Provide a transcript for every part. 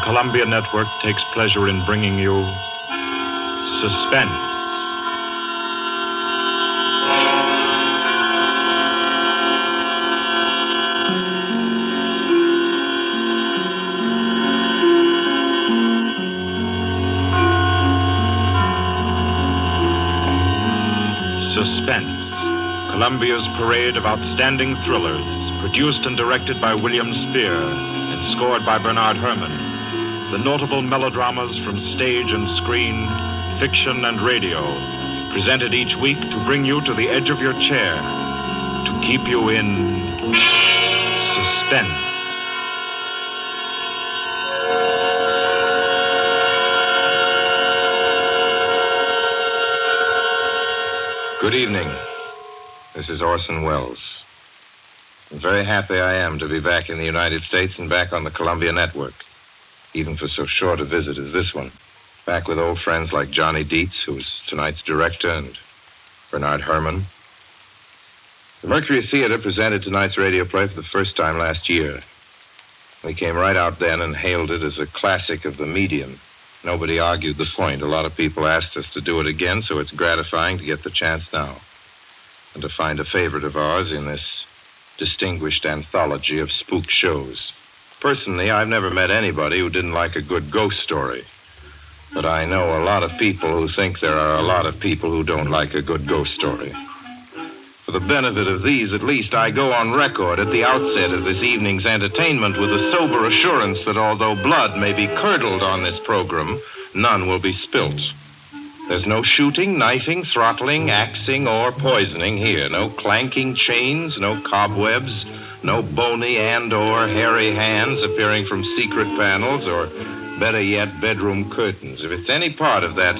Columbia Network takes pleasure in bringing you Suspense. Suspense, Columbia's parade of outstanding thrillers, produced and directed by William Spear and scored by Bernard Herrmann. The notable melodramas from stage and screen, fiction and radio, presented each week to bring you to the edge of your chair, to keep you in suspense. Good evening. This is Orson Welles. I'm very happy I am to be back in the United States and back on the Columbia Network, even for so short a visit as this one. Back with old friends like Johnny Dietz, who is tonight's director, and Bernard Herrmann. The Mercury Theater presented tonight's radio play for the first time last year. We came right out then and hailed it as a classic of the medium. Nobody argued the point. A lot of people asked us to do it again, so it's gratifying to get the chance now and to find a favorite of ours in this distinguished anthology of spook shows. Personally, I've never met anybody who didn't like a good ghost story, but I know a lot of people who think there are a lot of people who don't like a good ghost story. For the benefit of these, at least, I go on record at the outset of this evening's entertainment with a sober assurance that although blood may be curdled on this program, none will be spilt. There's no shooting, knifing, throttling, axing, or poisoning here. No clanking chains, no cobwebs, no bony and or hairy hands appearing from secret panels, or better yet, bedroom curtains. If it's any part of that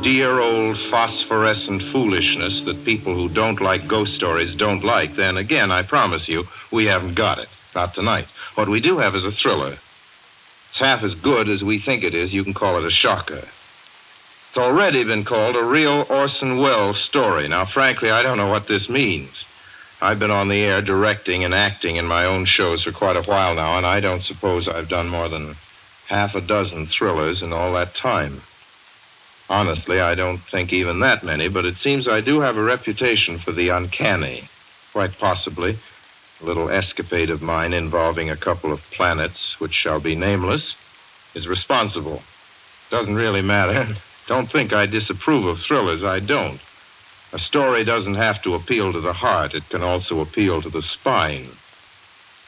dear old phosphorescent foolishness that people who don't like ghost stories don't like, then again, I promise you, we haven't got it. Not tonight. What we do have is a thriller. It's half as good as we think it is. You can call it a shocker. It's already been called a real Orson Welles story. Now, frankly, I don't know what this means. I've been on the air directing and acting in my own shows for quite a while now, and I don't suppose I've done more than half a dozen thrillers in all that time. Honestly, I don't think even that many, but it seems I do have a reputation for the uncanny. Quite possibly, a little escapade of mine involving a couple of planets, which shall be nameless, is responsible. Doesn't really matter. Don't think I disapprove of thrillers. I don't. A story doesn't have to appeal to the heart. It can also appeal to the spine.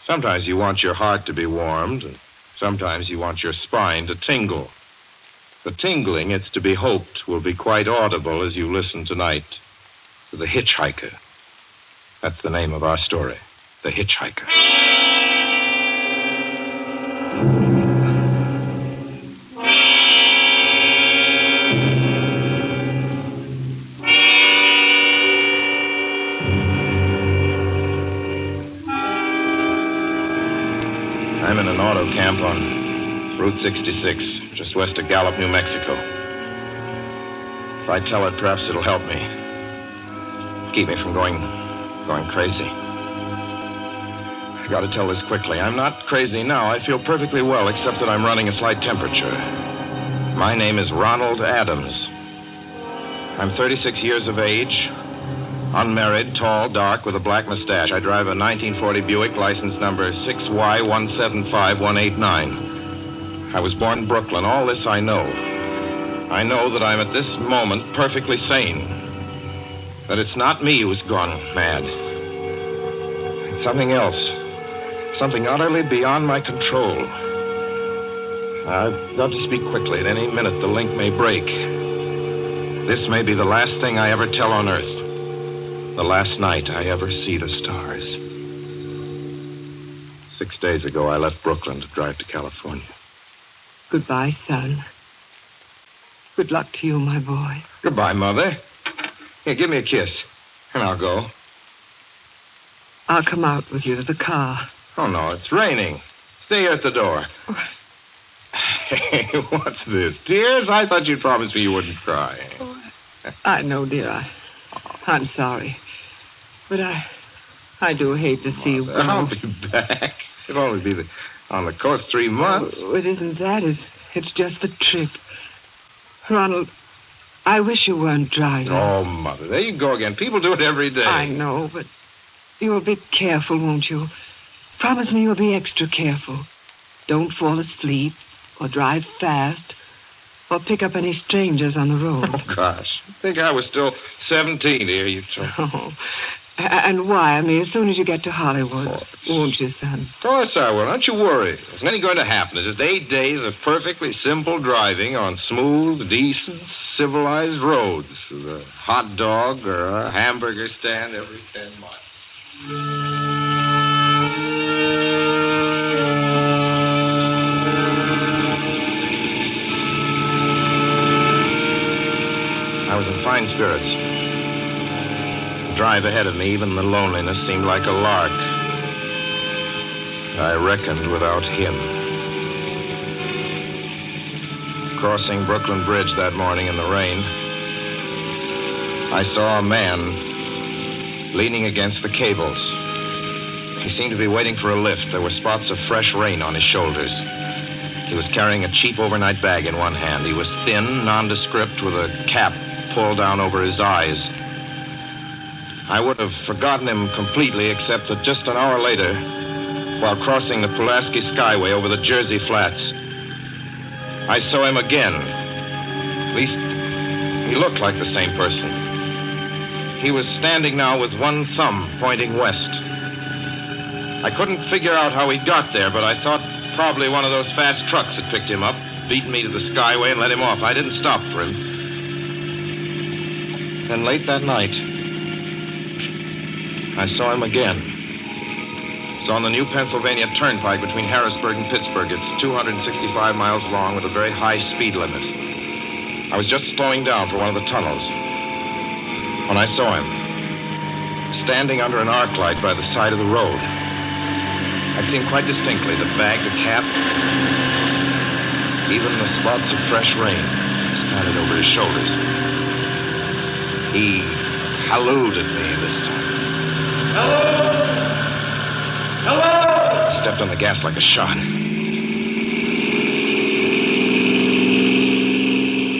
Sometimes you want your heart to be warmed, and sometimes you want your spine to tingle. The tingling, it's to be hoped, will be quite audible as you listen tonight to The Hitchhiker. That's the name of our story, The Hitchhiker. I'm in an auto camp on Route 66, just west of Gallup, New Mexico. If I tell it, perhaps it'll help me. Keep me from going crazy. I gotta tell this quickly. I'm not crazy now. I feel perfectly well, except that I'm running a slight temperature. My name is Ronald Adams. I'm 36 years of age, unmarried, tall, dark, with a black mustache. I drive a 1940 Buick, license number 6Y175189. I was born in Brooklyn. All this I know. I know that I'm at this moment perfectly sane. That it's not me who's gone mad. It's something else. Something utterly beyond my control. I've got to speak quickly. At any minute, the link may break. This may be the last thing I ever tell on Earth. The last night I ever see the stars. 6 days ago, I left Brooklyn to drive to California. Goodbye, son. Good luck to you, my boy. Goodbye, Mother. Here, give me a kiss, and I'll go. I'll come out with you to the car. Oh, no, it's raining. Stay here at the door. Hey, what's this? Tears? I thought you'd promise me you wouldn't cry. I know, dear. I'm sorry. But I do hate to see you go. I'll be back. It'll only be the On the coast 3 months? Oh, it isn't that. It's just the trip. Ronald, I wish you weren't driving. Oh, Mother, there you go again. People do it every day. I know, but you'll be careful, won't you? Promise me you'll be extra careful. Don't fall asleep or drive fast or pick up any strangers on the road. Oh, gosh. I think I was still 17 here, you told me. Oh. And wire me as soon as you get to Hollywood, won't you, son? Of course I will. Don't you worry. There's nothing going to happen. It's just 8 days of perfectly simple driving on smooth, decent, civilized roads with a hot dog or a hamburger stand every 10 miles. I was in fine spirits. The drive ahead of me, even the loneliness, seemed like a lark. I reckoned without him. Crossing Brooklyn Bridge that morning in the rain, I saw a man leaning against the cables. He seemed to be waiting for a lift. There were spots of fresh rain on his shoulders. He was carrying a cheap overnight bag in one hand. He was thin, nondescript, with a cap pulled down over his eyes. I would have forgotten him completely, except that just an hour later, while crossing the Pulaski Skyway over the Jersey Flats, I saw him again. At least, he looked like the same person. He was standing now with one thumb pointing west. I couldn't figure out how he got there, but I thought probably one of those fast trucks had picked him up, beaten me to the Skyway, and let him off. I didn't stop for him. Then late that night, I saw him again. It's on the new Pennsylvania Turnpike between Harrisburg and Pittsburgh. It's 265 miles long with a very high speed limit. I was just slowing down for one of the tunnels when I saw him, standing under an arc light by the side of the road. I'd seen quite distinctly the bag, the cap, even the spots of fresh rain spattered over his shoulders. He hallooed at me this time. Hello! Hello! I stepped on the gas like a shot.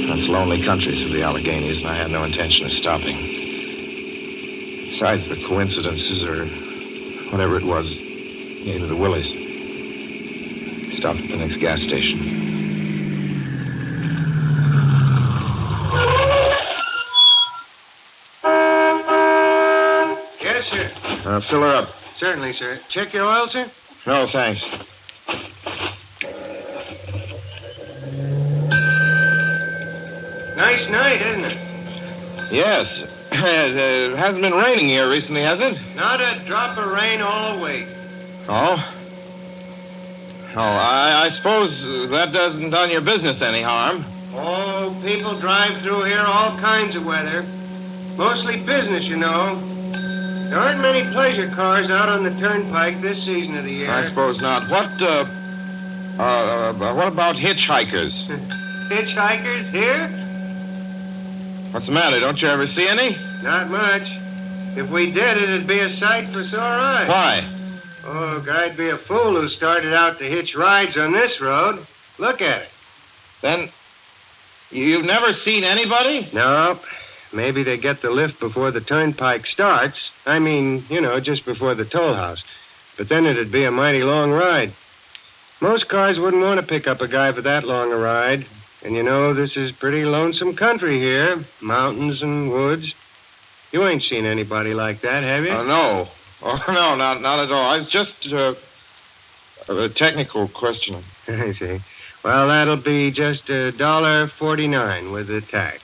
That's lonely country through the Alleghenies, and I had no intention of stopping. Besides, the coincidences or whatever it was gave me the willies. Stopped at the next gas station. Fill her up. Certainly, sir. Check your oil, sir? No, thanks. Nice night, isn't it? Yes. It hasn't been raining here recently, has it? Not a drop of rain all week. Oh? Oh, I suppose that doesn't done your business any harm. Oh, people drive through here all kinds of weather. Mostly business, you know. There aren't many pleasure cars out on the turnpike this season of the year. I suppose not. What about hitchhikers? Hitchhikers here? What's the matter? Don't you ever see any? Not much. If we did, it'd be a sight for sore eyes. Why? Oh, I'd be a fool who started out to hitch rides on this road. Look at it. Then, you've never seen anybody? Nope. Maybe they get the lift before the turnpike starts. I mean, just before the toll house. But then it'd be a mighty long ride. Most cars wouldn't want to pick up a guy for that long a ride. And this is pretty lonesome country here. Mountains and woods. You ain't seen anybody like that, have you? No. Oh, no, not at all. I was just a technical question. I see. Well, that'll be just $1.49 with the tax.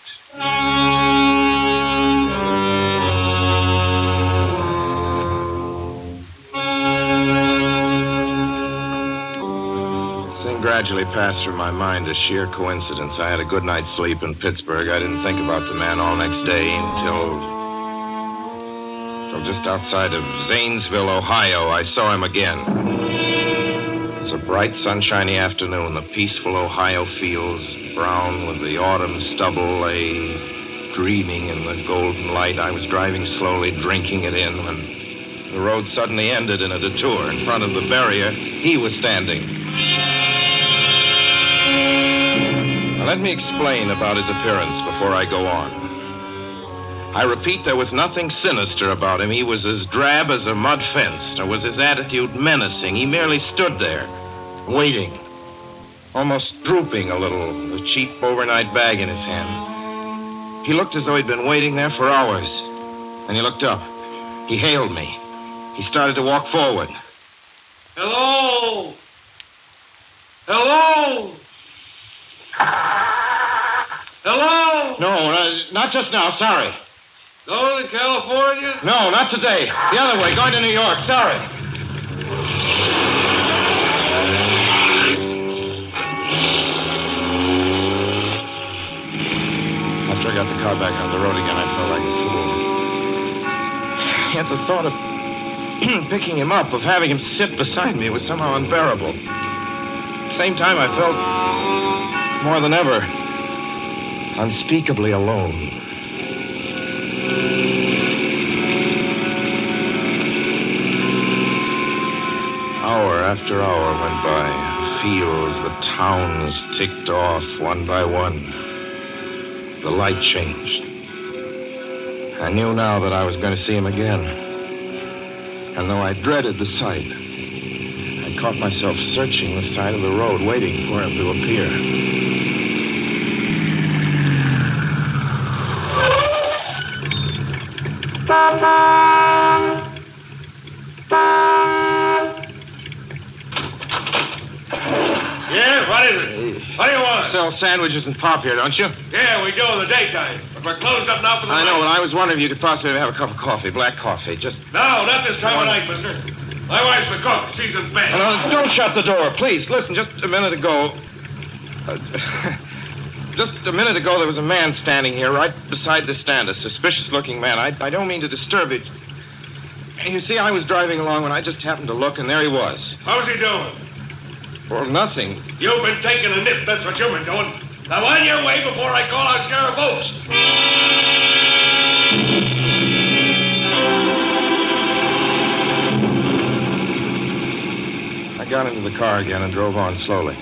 Gradually passed through my mind a sheer coincidence. I had a good night's sleep in Pittsburgh. I didn't think about the man all next day until just outside of Zanesville, Ohio, I saw him again. It was a bright, sunshiny afternoon. The peaceful Ohio fields, brown with the autumn stubble, lay dreaming in the golden light. I was driving slowly, drinking it in, when the road suddenly ended in a detour. In front of the barrier, he was standing. Now, let me explain about his appearance before I go on. I repeat, there was nothing sinister about him. He was as drab as a mud fence, nor was his attitude menacing. He merely stood there, waiting, almost drooping a little, the cheap overnight bag in his hand. He looked as though he'd been waiting there for hours. And he looked up. He hailed me. He started to walk forward. Hello? Hello? Hello? No, not just now, sorry. Going to California? No, not today. The other way, going to New York, sorry. After I got the car back on the road again, I felt like a fool. Yet the thought of picking him up, of having him sit beside me, was somehow unbearable. At the same time, I felt more than ever unspeakably alone. Hour after hour went by. The fields, the towns ticked off one by one. The light changed. I knew now that I was going to see him again. And though I dreaded the sight, I caught myself searching the side of the road, waiting for him to appear. Yeah, what is it? What do you want? Sell sandwiches and pop here, don't you? Yeah, we do in the daytime. But we're closed up now for the I know, night. but I was wondering if you could possibly have a cup of coffee, black coffee, just... No, not this time of night, mister. My wife's the cook. She's in bed. No, don't shut the door, please. Listen, just a minute ago... just a minute ago, there was a man standing here right beside the stand, a suspicious-looking man. I don't mean to disturb it. You see, I was driving along when I just happened to look, and there he was. How's he doing? Well, nothing. You've been taking a nip. That's what you've been doing. Now, on your way before I call out Sheriff Oates. I got into the car again and drove on slowly. I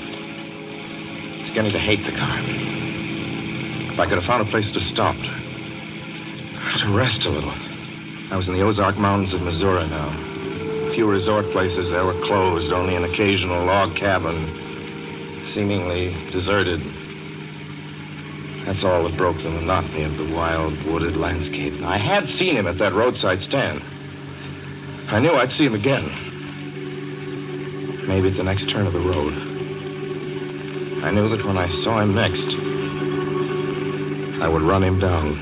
was beginning to hate the car. If I could have found a place to stop, to rest a little. I was in the Ozark Mountains of Missouri now. A few resort places there were closed, only an occasional log cabin, seemingly deserted. That's all that broke the monotony of the wild, wooded landscape. I had seen him at that roadside stand. I knew I'd see him again. Maybe at the next turn of the road. I knew that when I saw him next, I would run him down.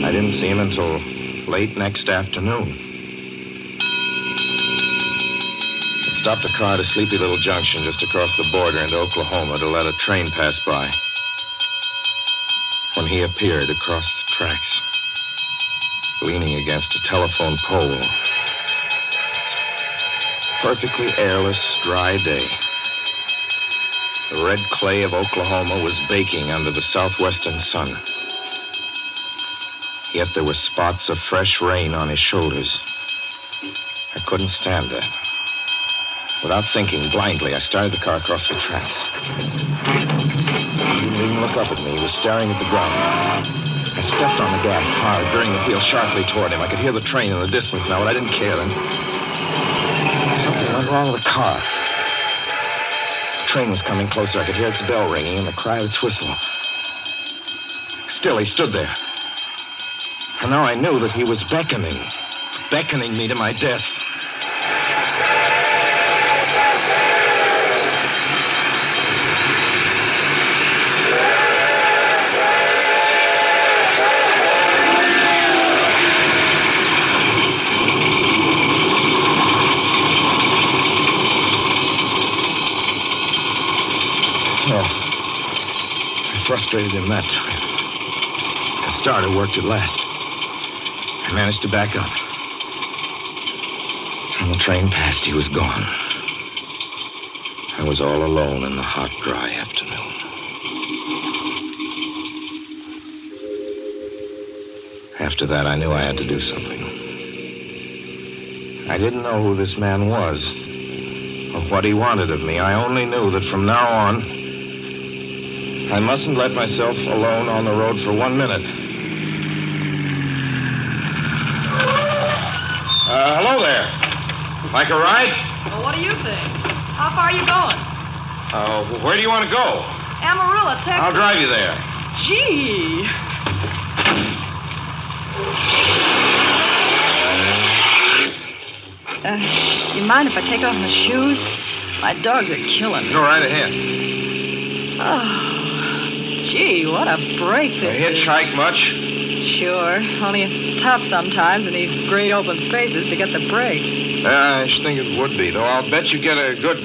I didn't see him until late next afternoon. I stopped a car at a sleepy little junction just across the border into Oklahoma to let a train pass by. When he appeared across the tracks, leaning against a telephone pole. Perfectly airless, dry day. The red clay of Oklahoma was baking under the southwestern sun. Yet there were spots of fresh rain on his shoulders. I couldn't stand that. Without thinking, blindly, I started the car across the tracks. He didn't even look up at me. He was staring at the ground. I stepped on the gas hard, veering the wheel sharply toward him. I could hear the train in the distance now, but I didn't care then. Something went wrong with the car. The train was coming closer. I could hear its bell ringing and the cry of its whistle. Still, he stood there. And now I knew that he was beckoning me to my death. Well, I frustrated him that time. The starter worked at last. I managed to back up. When the train passed, he was gone. I was all alone in the hot, dry afternoon. After that, I knew I had to do something. I didn't know who this man was or what he wanted of me. I only knew that from now on, I mustn't let myself alone on the road for 1 minute. Hello there. Like a ride? Well, what do you think? How far are you going? Where do you want to go? Amarillo, Texas. I'll drive you there. Gee. You mind if I take off my shoes? My dogs are killing me. Go right ahead. Oh, gee, what a break You this is. hitchhike much? Sure, only it's tough sometimes in these great open spaces to get the break. I should think it would be, though I'll bet you get a good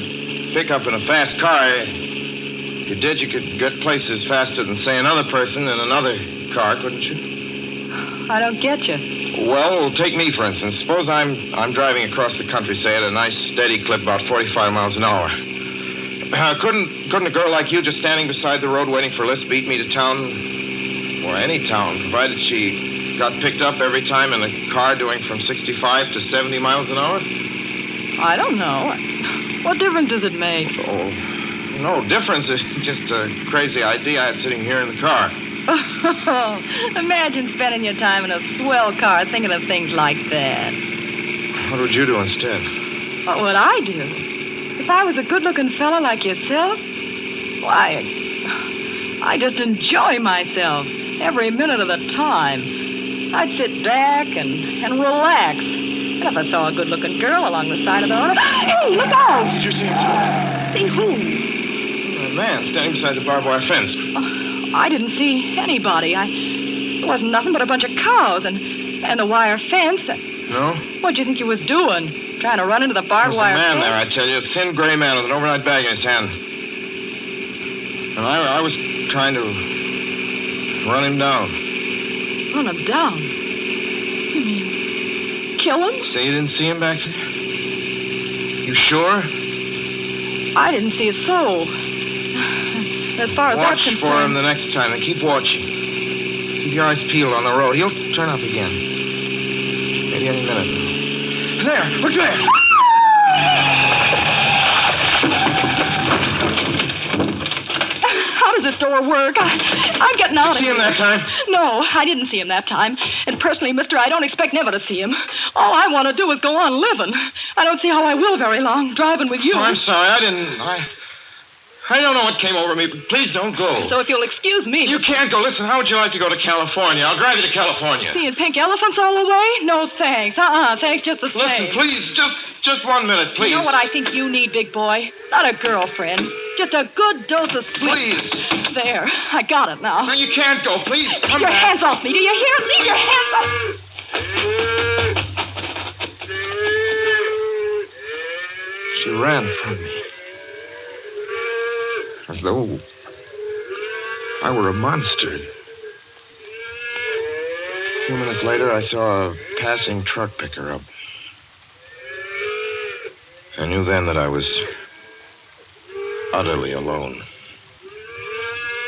pickup in a fast car. If you did, you could get places faster than, say, another person in another car, couldn't you? I don't get you. Well, take me, for instance. Suppose I'm driving across the country, say, at a nice, steady clip, about 45 miles an hour. Couldn't a girl like you just standing beside the road waiting for lifts beat me to town, or any town, provided she got picked up every time in a car doing from 65 to 70 miles an hour? I don't know. What difference does it make? Oh, no difference. It's just a crazy idea I had sitting here in the car. Imagine spending your time in a swell car thinking of things like that. What would you do instead? What would I do? If I was a good-looking fella like yourself, why, I just enjoy myself every minute of the time. I'd sit back and relax. And if I saw a good-looking girl along the side of the road, hey, look out! Did you see him? See who? A man standing beside the barbed wire fence. I didn't see anybody. It wasn't nothing but a bunch of cows and a wire fence. No? What'd you think you was doing? Trying to run into the barbed wire There's a man fence? there, I tell you. A thin gray man with an overnight bag in his hand. And I was trying to run him down. Run him down? You mean kill him? Say you didn't see him back there? You sure? I didn't see a soul. As far as that's Watch concerned... for him the next time and keep watching. Keep your eyes peeled on the road. He'll turn up again. Maybe any minute. There! Look there! How does this door work? I'm getting out of See here. him that time? No, I didn't see him that time. And personally, mister, I don't expect never to see him. All I want to do is go on living. I don't see how I will very long, driving with you. Oh, I'm sorry. I don't know what came over me, but please don't go. So if you'll excuse me... You can't go. Listen, how would you like to go to California? I'll drive you to California. Seeing pink elephants all the way? No, thanks. Thanks just the same. Listen, please, just 1 minute, please. You know what I think you need, big boy? Not a girlfriend. Just a good dose of sweet... Please. There, I got it now. No, you can't go. Please, Leave come your back. hands off me, do you hear? Leave your hands off... She ran from me. As though I were a monster. A few minutes later, I saw a passing truck pick her up. I knew then that I was utterly alone.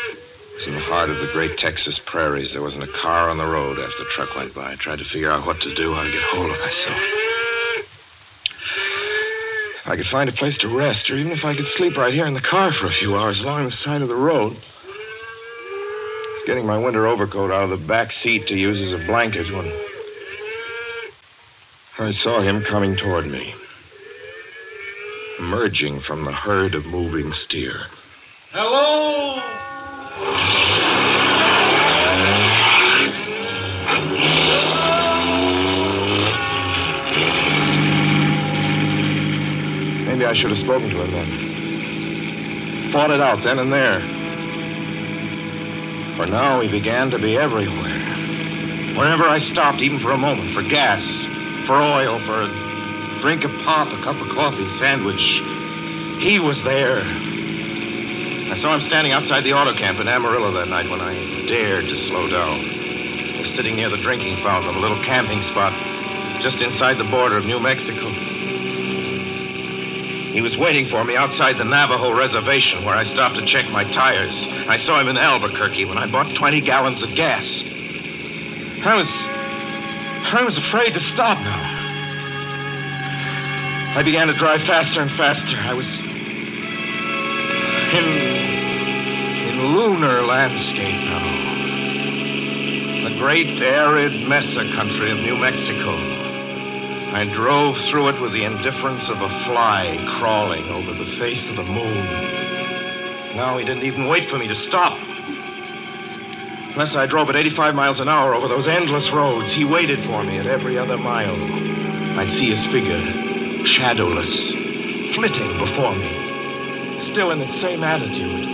It was in the heart of the great Texas prairies. There wasn't a car on the road after the truck went by. I tried to figure out what to do, how to get hold of myself. If I could find a place to rest, or even if I could sleep right here in the car for a few hours along the side of the road. I was getting my winter overcoat out of the back seat to use as a blanket when I saw him coming toward me, emerging from the herd of moving steer. Hello? Maybe I should have spoken to him then. Fought it out then and there. For now, he began to be everywhere. Whenever I stopped, even for a moment, for gas, for oil, for a drink of pop, a cup of coffee, sandwich, he was there. I saw him standing outside the auto camp in Amarillo that night when I dared to slow down. I was sitting near the drinking fountain of a little camping spot just inside the border of New Mexico. He was waiting for me outside the Navajo reservation where I stopped to check my tires. I saw him in Albuquerque when I bought 20 gallons of gas. I was afraid to stop now. I began to drive faster and faster. I was in lunar landscape now. The great arid mesa country of New Mexico. I drove through it with the indifference of a fly crawling over the face of the moon. Now he didn't even wait for me to stop. Unless I drove at 85 miles an hour over those endless roads, he waited for me at every other mile. I'd see his figure, shadowless, flitting before me, still in its same attitude,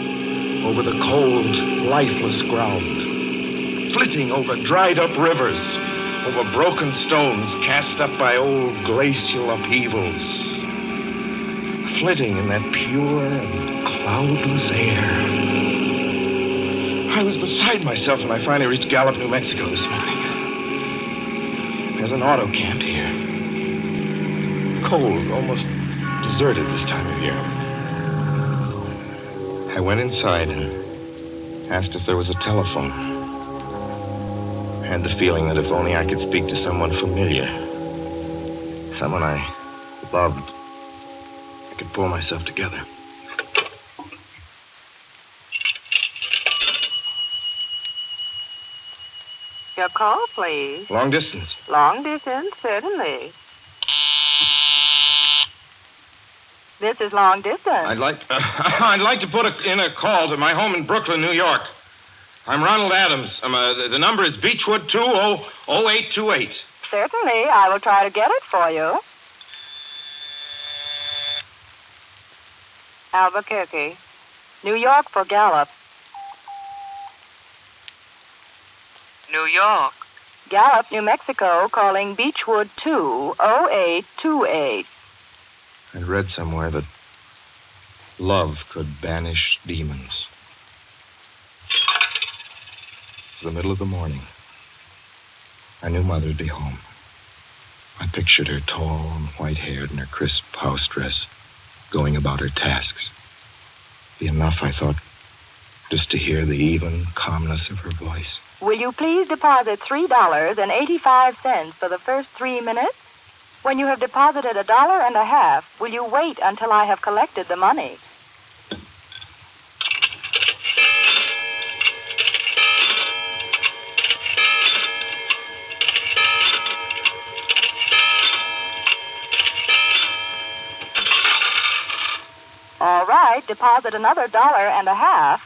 over the cold, lifeless ground, flitting over dried-up rivers, over broken stones cast up by old glacial upheavals, flitting in that pure and cloudless air. I was beside myself when I finally reached Gallup, New Mexico this morning. There's an auto camp here. Cold, almost deserted this time of year. I went inside and asked if there was a telephone. I had the feeling that if only I could speak to someone familiar, someone I loved, I could pull myself together. Your call, please. Long distance. Long distance, certainly. This is long distance. I'd like to put in a call to my home in Brooklyn, New York. I'm Ronald Adams. The number is Beechwood 200828. Certainly, I will try to get it for you. Albuquerque, New York for Gallup. New York. Gallup, New Mexico, calling Beechwood 20828. I'd read somewhere that love could banish demons. It was the middle of the morning. I knew Mother'd be home. I pictured her tall and white-haired in her crisp house dress, going about her tasks. Be enough, I thought, just to hear the even calmness of her voice. Will you please deposit $3.85 for the first 3 minutes? When you have deposited $1.50, will you wait until I have collected the money? All right, deposit another $1.50.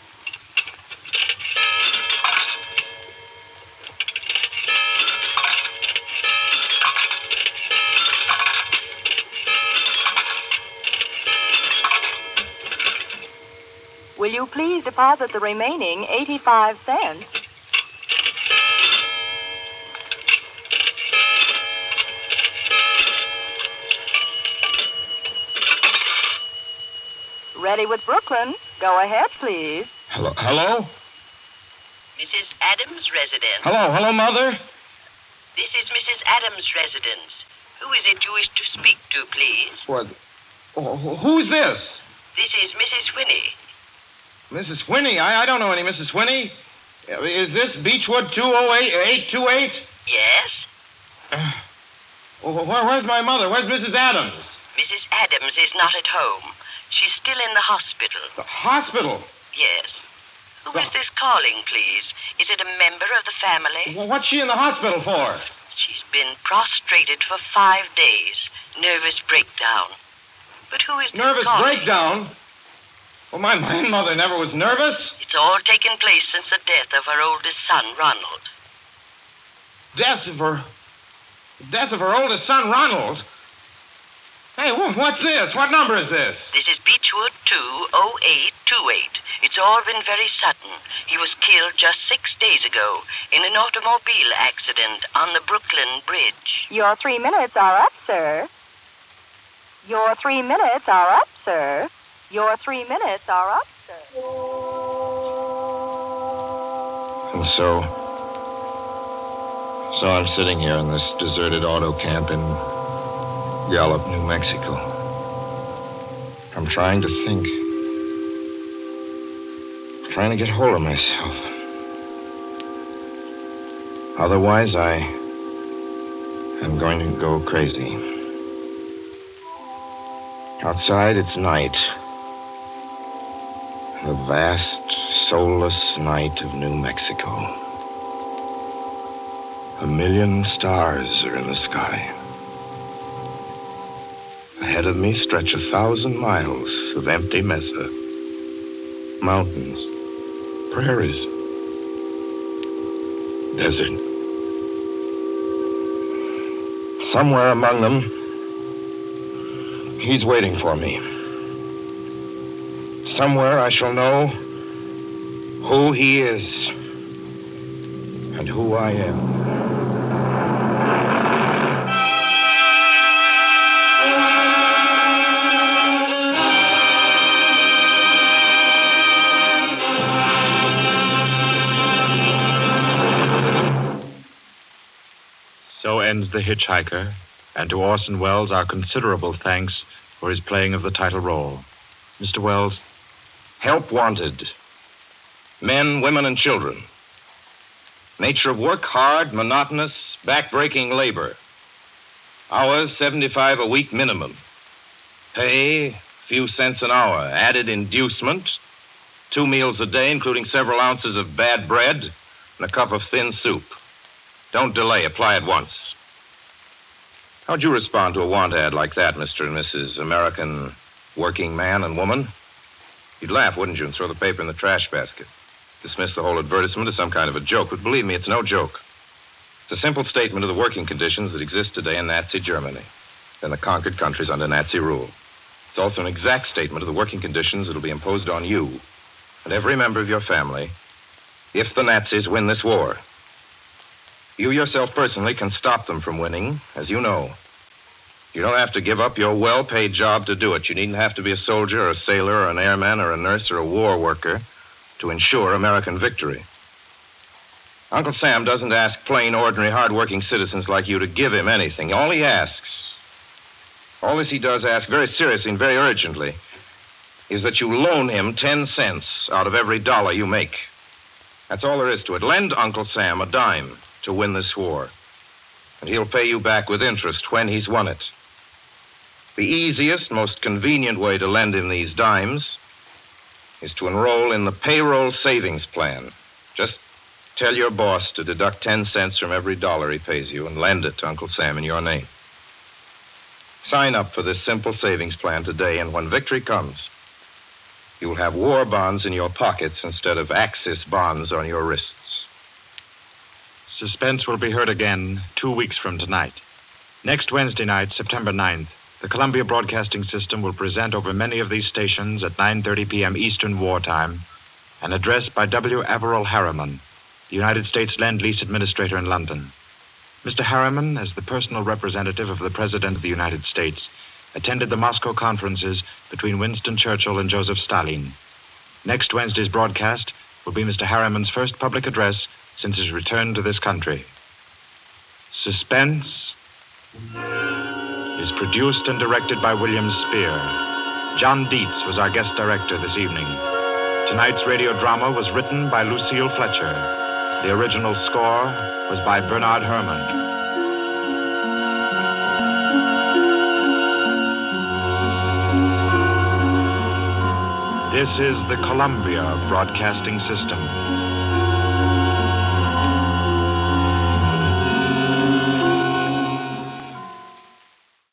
Will you please deposit the remaining 85 cents? Ready with Brooklyn. Go ahead, please. Hello? Mrs. Adams' residence. Hello, Mother? This is Mrs. Adams' residence. Who is it you wish to speak to, please? What? Who's this? This is Mrs. Whinney. Mrs. Whinney? I don't know any Mrs. Whinney. Is this Beechwood 20828? Yes? Where's my mother? Where's Mrs. Adams? Mrs. Adams is not at home. She's still in the hospital. The hospital? Yes. Who is this calling, please? Is it a member of the family? Well, what's she in the hospital for? She's been prostrated for 5 days. Nervous breakdown. But who is this Nervous calling? breakdown? Well, my mother never was nervous. It's all taken place since the death of her oldest son, Ronald. Death of her oldest son, Ronald? Hey, what's this? What number is this? This is Beechwood 20828. It's all been very sudden. He was killed just 6 days ago in an automobile accident on the Brooklyn Bridge. Your 3 minutes are up, sir. Your 3 minutes are up, sir. Your 3 minutes are up, sir. And so I'm sitting here in this deserted auto camp in Gallup, New Mexico. I'm trying to think. Trying to get hold of myself. Otherwise, I am going to go crazy. Outside, it's night. The vast, soulless night of New Mexico. 1,000,000 stars are in the sky. Ahead of me stretch 1,000 miles of empty mesa. Mountains, prairies, desert. Somewhere among them, he's waiting for me. Somewhere I shall know who he is and who I am. So ends The Hitchhiker, and to Orson Welles our considerable thanks for his playing of the title role. Mr. Welles? Help wanted. Men, women, and children. Nature of work, hard, monotonous, back-breaking labor. Hours, 75 a week minimum. Pay, few cents an hour. Added inducement, 2 meals a day, including several ounces of bad bread and a cup of thin soup. Don't delay. Apply at once. How'd you respond to a want ad like that, Mr. and Mrs. American working man and woman? You'd laugh, wouldn't you, and throw the paper in the trash basket. Dismiss the whole advertisement as some kind of a joke. But believe me, it's no joke. It's a simple statement of the working conditions that exist today in Nazi Germany and the conquered countries under Nazi rule. It's also an exact statement of the working conditions that will be imposed on you and every member of your family if the Nazis win this war. You yourself personally can stop them from winning, as you know. You don't have to give up your well-paid job to do it. You needn't have to be a soldier or a sailor or an airman or a nurse or a war worker to ensure American victory. Uncle Sam doesn't ask plain, ordinary, hard-working citizens like you to give him anything. All he does ask very seriously and very urgently is that you loan him 10 cents out of every dollar you make. That's all there is to it. Lend Uncle Sam a dime to win this war, and he'll pay you back with interest when he's won it. The easiest, most convenient way to lend him these dimes is to enroll in the payroll savings plan. Just tell your boss to deduct 10 cents from every dollar he pays you and lend it to Uncle Sam in your name. Sign up for this simple savings plan today, and when victory comes, you'll have war bonds in your pockets instead of Axis bonds on your wrists. Suspense will be heard again 2 weeks from tonight. Next Wednesday night, September 9th, the Columbia Broadcasting System will present over many of these stations at 9:30 p.m. Eastern Wartime an address by W. Averill Harriman, the United States Lend-Lease Administrator in London. Mr. Harriman, as the personal representative of the President of the United States, attended the Moscow conferences between Winston Churchill and Joseph Stalin. Next Wednesday's broadcast will be Mr. Harriman's first public address since his return to this country. Suspense is produced and directed by William Spear. John Dietz was our guest director this evening. Tonight's radio drama was written by Lucille Fletcher. The original score was by Bernard Herrmann. This is the Columbia Broadcasting System.